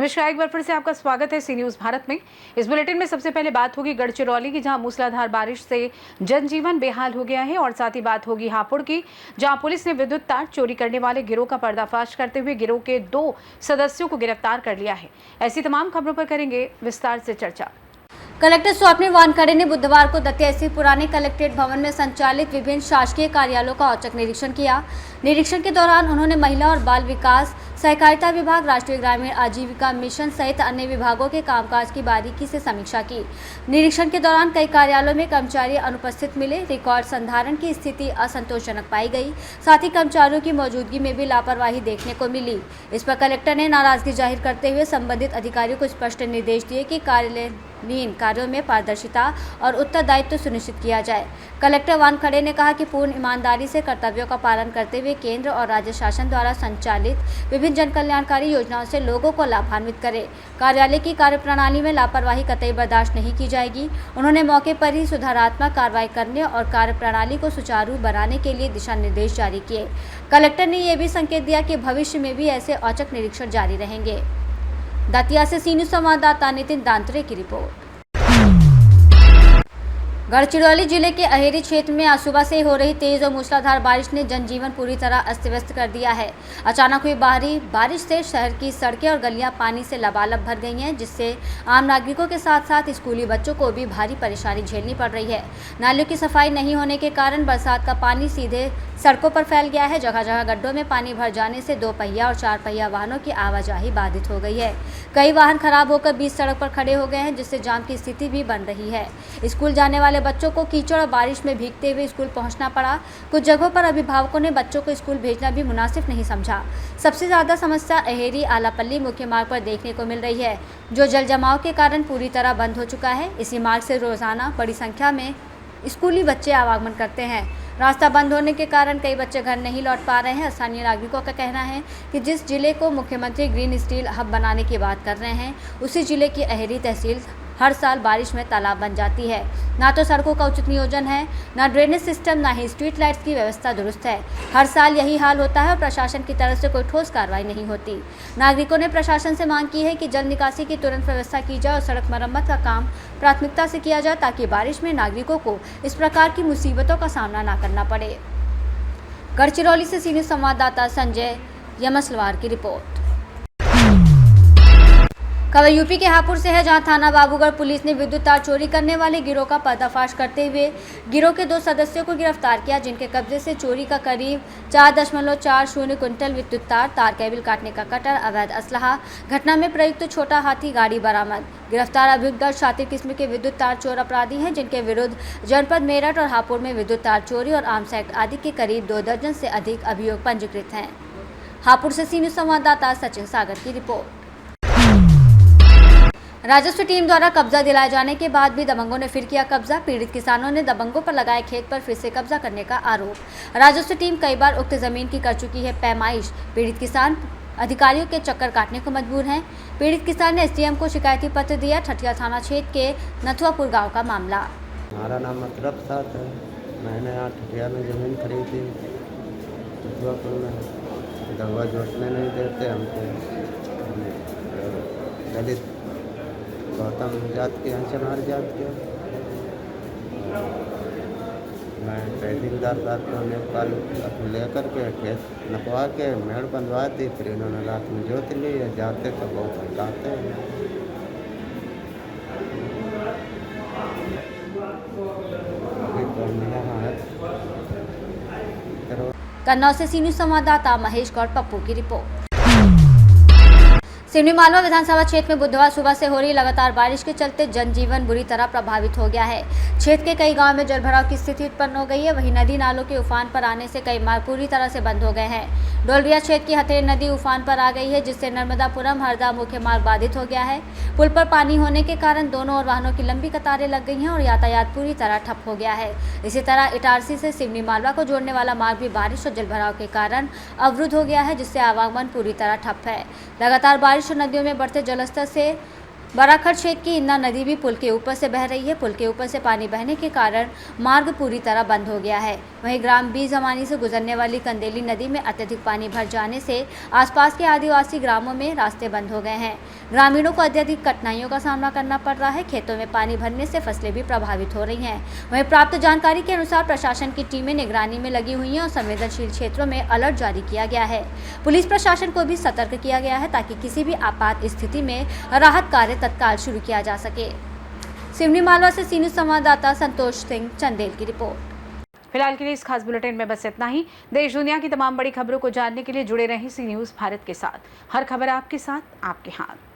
नमस्कार, एक बार फिर से आपका स्वागत है सी न्यूज भारत में। इस बुलेटिन में सबसे पहले बात होगी गढ़चिरौली की, जहां मूसलाधार बारिश से जनजीवन बेहाल हो गया है, और साथ ही बात होगी हापुड़ की, जहां पुलिस ने विद्युत तार चोरी करने वाले गिरोह का पर्दाफाश करते हुए गिरोह के 2 सदस्यों को गिरफ्तार कर लिया है। ऐसी तमाम खबरों पर करेंगे विस्तार से चर्चा। कलेक्टर स्वप्निल वानखड़े ने बुधवार को दतिया स्थित पुराने कलेक्ट्रेट भवन में संचालित विभिन्न शासकीय कार्यालयों का औचक निरीक्षण किया। निरीक्षण के दौरान उन्होंने महिला और बाल विकास, सहकारिता विभाग, राष्ट्रीय ग्रामीण आजीविका मिशन सहित अन्य विभागों के कामकाज की बारीकी से समीक्षा की। निरीक्षण के दौरान कई कार्यालयों में कर्मचारी अनुपस्थित मिले, रिकॉर्ड संधारण की स्थिति असंतोषजनक पाई गई, साथ ही कर्मचारियों की मौजूदगी में भी लापरवाही देखने को मिली। इस पर कलेक्टर ने नाराजगी जाहिर करते हुए संबंधित अधिकारियों को स्पष्ट निर्देश दिए कि कार्यालयीन कार्यों में पारदर्शिता और उत्तरदायित्व सुनिश्चित किया जाए। कलेक्टर वानखड़े ने कहा कि पूर्ण ईमानदारी से कर्तव्यों का पालन करते हुए केंद्र और राज्य शासन द्वारा संचालित विभिन्न जन कल्याणकारी योजनाओं से लोगों को लाभान्वित करें। कार्यालय की कार्यप्रणाली में लापरवाही कतई बर्दाश्त नहीं की जाएगी। उन्होंने मौके पर ही सुधारात्मक कार्रवाई करने और कार्यप्रणाली को सुचारू बनाने के लिए दिशा निर्देश जारी किए। कलेक्टर ने यह भी संकेत दिया कि भविष्य में भी ऐसे औचक निरीक्षण जारी रहेंगे। दतिया से सी न्यूज संवाददाता नितिन दांतरे की रिपोर्ट। गढ़चिरौली जिले के अहेरी क्षेत्र में आज सुबह से हो रही तेज और मूसलाधार बारिश ने जनजीवन पूरी तरह अस्त व्यस्त कर दिया है। अचानक हुई भारी बारिश से शहर की सड़कें और गलियां पानी से लबालब भर गई हैं, जिससे आम नागरिकों के साथ साथ स्कूली बच्चों को भी भारी परेशानी झेलनी पड़ रही है। नालियों की सफाई नहीं होने के कारण बरसात का पानी सीधे सड़कों पर फैल गया है। जगह जगह गड्ढों में पानी भर जाने से 2 पहिया और 4 पहिया वाहनों की आवाजाही बाधित हो गई है। कई वाहन खराब होकर बीच सड़क पर खड़े हो गए हैं, जिससे जाम की स्थिति भी बन रही है। स्कूल जाने वाले बच्चों को कीचड़ और बारिश में भीगते हुए स्कूल पहुंचना पड़ा। कुछ जगहों पर अभिभावकों ने बच्चों को स्कूल भेजना भी मुनासिब नहीं समझा। सबसे ज्यादा समस्या अहेरी आलापल्ली मुख्य मार्ग पर देखने को मिल रही है, जो जल जमाव के कारण पूरी तरह बंद हो चुका है। इसी मार्ग से रोजाना बड़ी संख्या में स्कूली बच्चे आवागमन करते हैं। रास्ता बंद होने के कारण कई बच्चे घर नहीं लौट पा रहे हैं। स्थानीय नागरिकों का कहना है कि जिस जिले को मुख्यमंत्री ग्रीन स्टील हब बनाने की बात कर रहे हैं, उसी जिले की अहेरी तहसील हर साल बारिश में तालाब बन जाती है। ना तो सड़कों का उचित नियोजन है, ना ड्रेनेज सिस्टम, ना ही स्ट्रीट लाइट्स की व्यवस्था दुरुस्त है। हर साल यही हाल होता है और प्रशासन की तरफ से कोई ठोस कार्रवाई नहीं होती। नागरिकों ने प्रशासन से मांग की है कि जल निकासी की तुरंत व्यवस्था की जाए और सड़क मरम्मत का काम प्राथमिकता से किया जाए, ताकि बारिश में नागरिकों को इस प्रकार की मुसीबतों का सामना न करना पड़े। गढ़चिरौली से सी न्यूज संवाददाता संजय यमसलवार की रिपोर्ट। खबर यूपी के हापुड़ से है, जहां थाना बाबूगढ़ पुलिस ने विद्युत तार चोरी करने वाले गिरोह का पर्दाफाश करते हुए गिरोह के 2 सदस्यों को गिरफ्तार किया, जिनके कब्जे से चोरी का करीब 4.40 क्विंटल विद्युत तार केबल काटने का कटर, अवैध असलहा, घटना में प्रयुक्त छोटा हाथी गाड़ी बरामद। गिरफ्तार अभियुक्त शातिर किस्म के विद्युत तार चोर अपराधी हैं, जिनके विरुद्ध जनपद मेरठ और हापुड़ में विद्युत तार चोरी और आर्म्स एक्ट आदि के करीब 2 दर्जन से अधिक अभियोग पंजीकृत हैं। हापुड़ से सी न्यूज संवाददाता सचिन सागर की रिपोर्ट। राजस्व टीम द्वारा कब्जा दिलाए जाने के बाद भी दबंगों ने फिर किया कब्जा। पीड़ित किसानों ने दबंगों पर लगाए खेत पर फिर से कब्जा करने का आरोप। राजस्व टीम कई बार उक्त जमीन की कर चुकी है पैमाइश। पीड़ित किसान अधिकारियों के चक्कर काटने को मजबूर हैं। पीड़ित किसान ने एसडीएम को शिकायती पत्र दिया। ठठिया थाना क्षेत्र के नथुआपुर गाँव का मामला। हमारा नाम अशरफ साथ है। मैंने यहाँ ठठिया में ज़मीन खरीदी, नथुआपुर में। दवा जोतने नहीं देते हमको। दलित गौतम जात के हैं, चमार जात के। मैं तहसीलदार साहब को नेपाल लेकर के खेत नपवा के मेड़ बंधवा दी। फिर इन्होंने रात में जोत ली। जाते तो बहुत हल्काते हैं। अभी तो यहाँ है। कन्नौज से सी न्यूज संवाददाता महेश गौड़ पप्पू की रिपोर्ट। सिवनी मालवा विधानसभा क्षेत्र में बुधवार सुबह से हो रही लगातार बारिश के चलते जनजीवन बुरी तरह प्रभावित हो गया है। क्षेत्र के कई गांवों में जलभराव की स्थिति उत्पन्न हो गई है। वहीं नदी नालों के उफान पर आने से कई मार्ग पूरी तरह से बंद हो गए हैं। डोलरिया क्षेत्र की हथेरी नदी उफान पर आ गई है, जिससे नर्मदापुरम हरदा मुख्य मार्ग बाधित हो गया है। पुल पर पानी होने के कारण दोनों ओर वाहनों की लंबी कतारें लग गई हैं और यातायात पूरी तरह ठप हो गया है। इसी तरह इटारसी से सिवनी मालवा को जोड़ने वाला मार्ग भी बारिश और जलभराव के कारण अवरुद्ध हो गया है, जिससे आवागमन पूरी तरह ठप है। लगातार बारिश और नदियों में बढ़ते जलस्तर से बराखर क्षेत्र की इन्ना नदी भी पुल के ऊपर से बह रही है। पुल के ऊपर से पानी बहने के कारण मार्ग पूरी तरह बंद हो गया है। वहीं ग्राम बीजमानी से गुजरने वाली कंदेली नदी में अत्यधिक पानी भर जाने से आसपास के आदिवासी ग्रामों में रास्ते बंद हो गए हैं। ग्रामीणों को अत्यधिक कठिनाइयों का सामना करना पड़ रहा है। खेतों में पानी भरने से फसलें भी प्रभावित हो रही हैं। वहीं प्राप्त जानकारी के अनुसार प्रशासन की टीमें निगरानी में लगी हुई हैं और संवेदनशील क्षेत्रों में अलर्ट जारी किया गया है। पुलिस प्रशासन को भी सतर्क किया गया है ताकि किसी भी आपात स्थिति में राहत कार्य तत्काल शुरू किया जा सके। सिवनी मालवा से सी न्यूज़ संवाददाता संतोष सिंह चंदेल की रिपोर्ट। फिलहाल के लिए इस खास बुलेटिन में बस इतना ही। देश दुनिया की तमाम बड़ी खबरों को जानने के लिए जुड़े रहें सी न्यूज़ भारत के साथ। हर खबर आपके साथ, आपके हाथ।